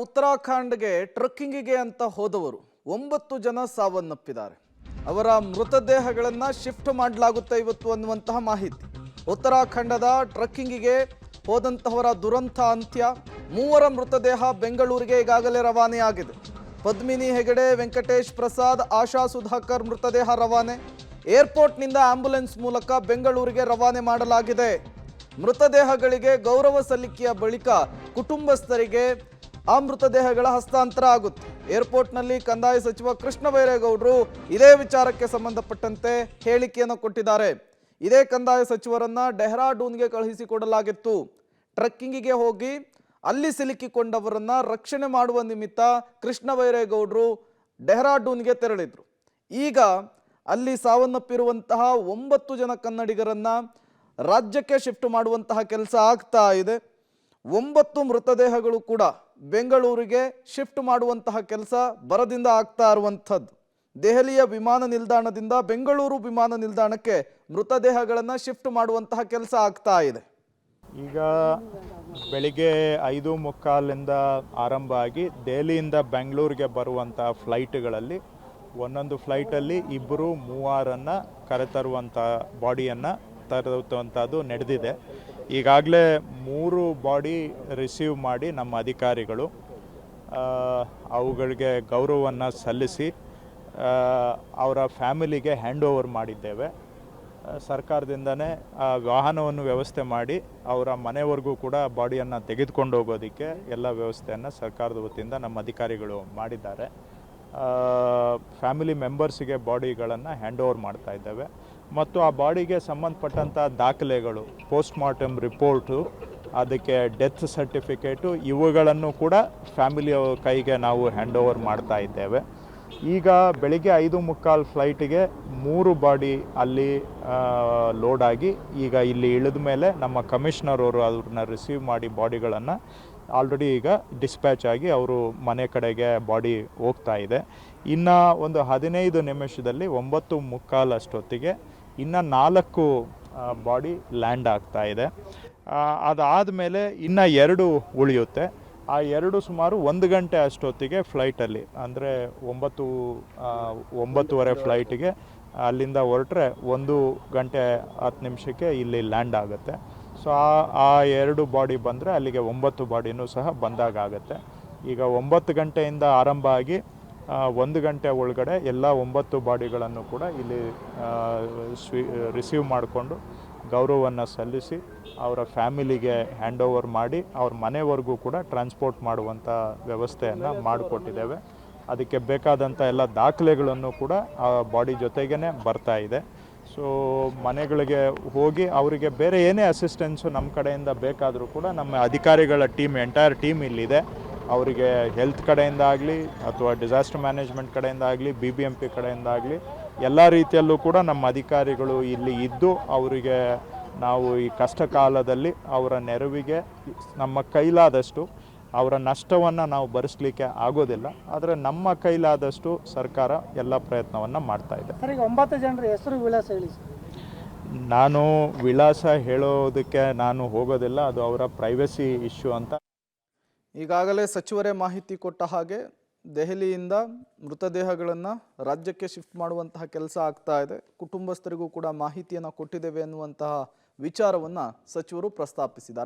ಉತ್ತರಾಖಂಡ್ಗೆ ಟ್ರಕ್ಕಿಂಗಿಗೆ ಅಂತ ಹೋದವರು 9 ಜನ ಸಾವನ್ನಪ್ಪಿದ್ದಾರೆ. ಅವರ ಮೃತದೇಹಗಳನ್ನು ಶಿಫ್ಟ್ ಮಾಡಲಾಗುತ್ತೆ ಇವತ್ತು ಅನ್ನುವಂತಹ ಮಾಹಿತಿ. ಉತ್ತರಾಖಂಡದ ಟ್ರಕ್ಕಿಂಗಿಗೆ ಹೋದಂತಹವರ ದುರಂತ ಅಂತ್ಯ. 3 ಮೃತದೇಹ ಬೆಂಗಳೂರಿಗೆ ಈಗಾಗಲೇ ರವಾನೆಯಾಗಿದೆ. ಪದ್ಮಿನಿ ಹೆಗಡೆ, ವೆಂಕಟೇಶ್ ಪ್ರಸಾದ್, ಆಶಾ ಸುಧಾಕರ್ ಮೃತದೇಹ ರವಾನೆ. ಏರ್ಪೋರ್ಟ್ನಿಂದ ಆಂಬ್ಯುಲೆನ್ಸ್ ಮೂಲಕ ಬೆಂಗಳೂರಿಗೆ ರವಾನೆ ಮಾಡಲಾಗಿದೆ. ಮೃತದೇಹಗಳಿಗೆ ಗೌರವ ಸಲ್ಲಿಕೆಯ ಬಳಿಕ ಕುಟುಂಬಸ್ಥರಿಗೆ ಆ ಮೃತದೇಹಗಳ ಹಸ್ತಾಂತರ ಆಗುತ್ತೆ. ಏರ್ಪೋರ್ಟ್ನಲ್ಲಿ ಕಂದಾಯ ಸಚಿವ ಕೃಷ್ಣ ಬೈರೇಗೌಡರು ಇದೇ ವಿಚಾರಕ್ಕೆ ಸಂಬಂಧಪಟ್ಟಂತೆ ಹೇಳಿಕೆಯನ್ನು ಕೊಟ್ಟಿದ್ದಾರೆ. ಇದೇ ಕಂದಾಯ ಸಚಿವರನ್ನ ಡೆಹ್ರಾಡೂನ್ಗೆ ಕಳುಹಿಸಿಕೊಡಲಾಗಿತ್ತು. ಟ್ರಕ್ಕಿಂಗಿಗೆ ಹೋಗಿ ಅಲ್ಲಿ ಸಿಲುಕಿಕೊಂಡವರನ್ನ ರಕ್ಷಣೆ ಮಾಡುವ ನಿಮಿತ್ತ ಕೃಷ್ಣ ಬೈರೇಗೌಡರು ಡೆಹ್ರಾಡೂನ್ಗೆ ತೆರಳಿದ್ರು. ಈಗ ಅಲ್ಲಿ ಸಾವನ್ನಪ್ಪಿರುವಂತಹ 9 ಜನ ಕನ್ನಡಿಗರನ್ನ ರಾಜ್ಯಕ್ಕೆ ಶಿಫ್ಟ್ ಮಾಡುವಂತಹ ಕೆಲಸ ಆಗ್ತಾ ಇದೆ. 9 ಮೃತದೇಹಗಳು ಕೂಡ ಬೆಂಗಳೂರಿಗೆ ಶಿಫ್ಟ್ ಮಾಡುವಂತಹ ಕೆಲಸ ಬರದಿಂದ ಆಗ್ತಾ ಇರುವಂಥದ್ದು. ದೆಹಲಿಯ ವಿಮಾನ ನಿಲ್ದಾಣದಿಂದ ಬೆಂಗಳೂರು ವಿಮಾನ ನಿಲ್ದಾಣಕ್ಕೆ ಮೃತದೇಹಗಳನ್ನು ಶಿಫ್ಟ್ ಮಾಡುವಂತಹ ಕೆಲಸ ಆಗ್ತಾ ಇದೆ. ಈಗ ಬೆಳಿಗ್ಗೆ 5:45 ಆರಂಭ ಆಗಿ ದೆಹಲಿಯಿಂದ ಬೆಂಗಳೂರಿಗೆ ಬರುವಂಥ ಫ್ಲೈಟ್ಗಳಲ್ಲಿ ಒಂದೊಂದು ಫ್ಲೈಟಲ್ಲಿ 2-3 ಕರೆತರುವಂಥ ಬಾಡಿಯನ್ನು ತರುವಂಥದ್ದು ನಡೆದಿದೆ. ಈಗಾಗಲೇ 3 ಬಾಡಿ ರಿಸೀವ್ ಮಾಡಿ ನಮ್ಮ ಅಧಿಕಾರಿಗಳು ಅವುಗಳಿಗೆ ಗೌರವವನ್ನು ಸಲ್ಲಿಸಿ ಅವರ ಫ್ಯಾಮಿಲಿಗೆ ಹ್ಯಾಂಡ್ ಓವರ್ ಮಾಡಿದ್ದೇವೆ. ಸರ್ಕಾರದಿಂದನೇ ವಾಹನವನ್ನು ವ್ಯವಸ್ಥೆ ಮಾಡಿ ಅವರ ಮನೆವರೆಗೂ ಕೂಡ ಬಾಡಿಯನ್ನು ತೆಗೆದುಕೊಂಡು ಹೋಗೋದಕ್ಕೆ ಎಲ್ಲ ವ್ಯವಸ್ಥೆಯನ್ನು ಸರ್ಕಾರದ ವತಿಯಿಂದ ನಮ್ಮ ಅಧಿಕಾರಿಗಳು ಮಾಡಿದ್ದಾರೆ. ಫ್ಯಾಮಿಲಿ ಮೆಂಬರ್ಸಿಗೆ ಬಾಡಿಗಳನ್ನು ಹ್ಯಾಂಡ್ ಓವರ್ ಮಾಡ್ತಾ ಇದ್ದೇವೆ ಮತ್ತು ಆ ಬಾಡಿಗೆ ಸಂಬಂಧಪಟ್ಟಂಥ ದಾಖಲೆಗಳು, ಪೋಸ್ಟ್ ಮಾರ್ಟಮ್ ರಿಪೋರ್ಟು, ಅದಕ್ಕೆ ಡೆತ್ ಸರ್ಟಿಫಿಕೇಟು, ಇವುಗಳನ್ನು ಕೂಡ ಫ್ಯಾಮಿಲಿಯ ಕೈಗೆ ನಾವು ಹ್ಯಾಂಡ್ ಓವರ್ ಮಾಡ್ತಾ ಇದ್ದೇವೆ. ಈಗ ಬೆಳಿಗ್ಗೆ 5:45 ಫ್ಲೈಟಿಗೆ 3 ಬಾಡಿ ಅಲ್ಲಿ ಲೋಡ್ ಆಗಿ ಈಗ ಇಲ್ಲಿ ಇಳಿದ ಮೇಲೆ ನಮ್ಮ ಕಮಿಷನರ್ ಅವರು ಅವ್ರನ್ನ ರಿಸೀವ್ ಮಾಡಿ ಬಾಡಿಗಳನ್ನು ಆಲ್ರೆಡಿ ಈಗ ಡಿಸ್ಪ್ಯಾಚ್ ಆಗಿ ಅವರು ಮನೆ ಕಡೆಗೆ ಬಾಡಿ ಹೋಗ್ತಾ ಇದೆ. ಇನ್ನು ಒಂದು 15 ನಿಮಿಷದಲ್ಲಿ 9:45 ಅಷ್ಟೊತ್ತಿಗೆ ಇನ್ನು 4 ಬಾಡಿ ಲ್ಯಾಂಡ್ ಆಗ್ತಾ ಇದೆ. ಅದಾದಮೇಲೆ ಇನ್ನು 2 ಉಳಿಯುತ್ತೆ. ಆ 2 ಸುಮಾರು 1 ಗಂಟೆ ಅಷ್ಟೊತ್ತಿಗೆ ಫ್ಲೈಟಲ್ಲಿ, ಅಂದರೆ 9:30 ಫ್ಲೈಟಿಗೆ ಅಲ್ಲಿಂದ ಹೊರಟ್ರೆ 1 ಗಂಟೆ 10 ನಿಮಿಷಕ್ಕೆ ಇಲ್ಲಿ ಲ್ಯಾಂಡ್ ಆಗುತ್ತೆ. ಸೊ ಆ 2 ಬಾಡಿ ಬಂದರೆ ಅಲ್ಲಿಗೆ 9 ಬಾಡಿನೂ ಸಹ ಬಂದಾಗುತ್ತೆ. ಈಗ 9 ಗಂಟೆಯಿಂದ ಆರಂಭ ಆಗಿ 1 ಗಂಟೆ ಒಳಗಡೆ ಎಲ್ಲ 9 ಬಾಡಿಗಳನ್ನು ಕೂಡ ಇಲ್ಲಿ ರಿಸೀವ್ ಮಾಡಿಕೊಂಡು ಗೌರವವನ್ನು ಸಲ್ಲಿಸಿ ಅವರ ಫ್ಯಾಮಿಲಿಗೆ ಹ್ಯಾಂಡ್ ಓವರ್ ಮಾಡಿ ಅವ್ರ ಮನೆವರೆಗೂ ಕೂಡ ಟ್ರಾನ್ಸ್ಪೋರ್ಟ್ ಮಾಡುವಂಥ ವ್ಯವಸ್ಥೆಯನ್ನು ಮಾಡಿಕೊಟ್ಟಿದ್ದೇವೆ. ಅದಕ್ಕೆ ಬೇಕಾದಂಥ ಎಲ್ಲ ದಾಖಲೆಗಳನ್ನು ಕೂಡ ಆ ಬಾಡಿ ಜೊತೆಗೇ ಬರ್ತಾ ಇದೆ. ಸೊ ಮನೆಗಳಿಗೆ ಹೋಗಿ ಅವರಿಗೆ ಬೇರೆ ಏನೇ ಅಸಿಸ್ಟೆನ್ಸು ನಮ್ಮ ಕಡೆಯಿಂದ ಬೇಕಾದರೂ ಕೂಡ ನಮ್ಮ ಅಧಿಕಾರಿಗಳ ಟೀಮ್, ಎಂಟೈರ್ ಟೀಮ್ ಇಲ್ಲಿದೆ. ಅವರಿಗೆ ಹೆಲ್ತ್ ಕಡೆಯಿಂದ ಆಗಲಿ ಅಥವಾ ಡಿಸಾಸ್ಟರ್ ಮ್ಯಾನೇಜ್ಮೆಂಟ್ ಕಡೆಯಿಂದ ಆಗಲಿ, BBMP ಕಡೆಯಿಂದ ಆಗಲಿ ಎಲ್ಲ ರೀತಿಯಲ್ಲೂ ಕೂಡ ನಮ್ಮ ಅಧಿಕಾರಿಗಳು ಇಲ್ಲಿ ಇದ್ದು ಅವರಿಗೆ ನಾವು ಈ ಕಷ್ಟ ಕಾಲದಲ್ಲಿ ಅವರ ನೆರವಿಗೆ ನಮ್ಮ ಕೈಲಾದಷ್ಟು, ಅವರ ನಷ್ಟವನ್ನು ನಾವು ಭರಿಸಲಿಕ್ಕೆ ಆಗೋದಿಲ್ಲ, ಆದರೆ ನಮ್ಮ ಕೈಲಾದಷ್ಟು ಸರ್ಕಾರ ಎಲ್ಲ ಪ್ರಯತ್ನವನ್ನು ಮಾಡ್ತಾ ಇದೆ. ಸರ್, ಈಗ 9 ಜನರ ಹೆಸರು, ವಿಳಾಸ ಹೇಳಿ. ನಾನು ವಿಳಾಸ ಹೇಳೋದಕ್ಕೆ ನಾನು ಹೋಗೋದಿಲ್ಲ, ಅದು ಅವರ ಪ್ರೈವಸಿ ಇಶ್ಯೂ ಅಂತ. ಈಗಾಗಲೇ ಸಚಿವರೇ ಮಾಹಿತಿ ಕೊಟ್ಟ ಹಾಗೆ ದೆಹಲಿಯಿಂದ ಮೃತದೇಹಗಳನ್ನು ರಾಜ್ಯಕ್ಕೆ ಶಿಫ್ಟ್ ಮಾಡುವಂತಹ ಕೆಲಸ ಆಗ್ತಾ ಇದೆ. ಕುಟುಂಬಸ್ಥರಿಗೂ ಕೂಡ ಮಾಹಿತಿಯನ್ನು ಕೊಟ್ಟಿದ್ದೇವೆ ಅನ್ನುವಂತಹ ವಿಚಾರವನ್ನು ಸಚಿವರು ಪ್ರಸ್ತಾಪಿಸಿದ್ದಾರೆ.